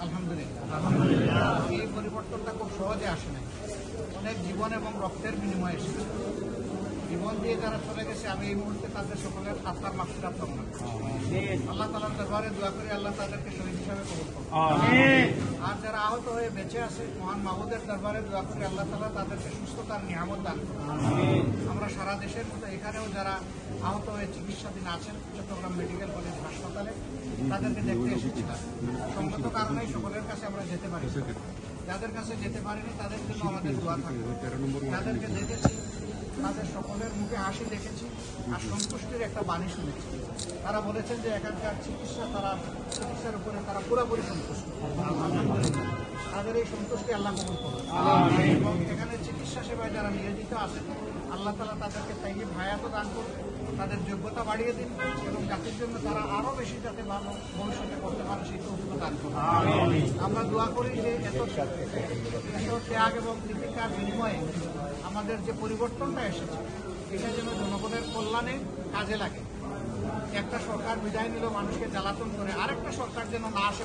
আলহামদুলিল্লাহ, এই পরিবর্তনটা খুব সহজে আসে নাই, অনেক জীবন এবং রক্তের বিনিময়ে এসেছে। জীবন দিয়ে যারা চলে গেছে, আমি এই মুহূর্তে তাদের সকলের আত্মার মাগফিরাত কামনা করি। আল্লাহ তাআলার দরবারে দোয়া করি আল্লাহ তাদেরকে শহীদ হিসাবে কবুল করুন। আর যারা আহত হয়ে বেঁচে আছে, মহান মাহবুদের দরবারে দোয়া করি আল্লাহ তাআলা তাদেরকে সুস্থতার নিয়ামত দান করুন। আমরা সারা দেশের মতো এখানেও যারা আহত হয়ে চিকিৎসাধীন আছেন চট্টগ্রাম মেডিকেল কলেজ হাসপাতালে, তাদেরকে দেখতে এসেছিলাম। সঙ্গত কারণেই সকলের কাছে আমরা যেতে পারি। যাদের কাছে যেতে পারিনি তাদের জন্য আমাদের দোয়া থাকবে। যাদেরকে দেখেছি তাদের সকলের মুখে হাসি দেখেছি আর সন্তুষ্টির একটা বাণী শুনেছি। তারা বলেছেন যে এখানকার চিকিৎসার উপরে তারা পুরোপুরি সন্তুষ্ট। তাদের এই সন্তুষ্টি আল্লাহ কবুল করুন এবং এখানে চিকিৎসা সেবায় যারা নিয়োজিত আছেন আল্লাহ তাআলা তাদেরকে তাইয়িব হায়াত দান করুন, তাদের যোগ্যতা বাড়িয়ে দিন এবং জাতির জন্য তারা আরও বেশি যাতে ভালো ভবিষ্যতে করতে পারে সেই তৌফিক দান করুন। আমরা দোয়া করি যে এত ত্যাগ এবং দীপিকার বিনিময়ে আমাদের যে পরিবর্তনটা এসেছে এটা যেন জনগণের কল্যাণে কাজে লাগে। একটা সরকার বিদায় নিল মানুষকে জ্বালাতন করে, আরেকটা সরকার যেন না আসে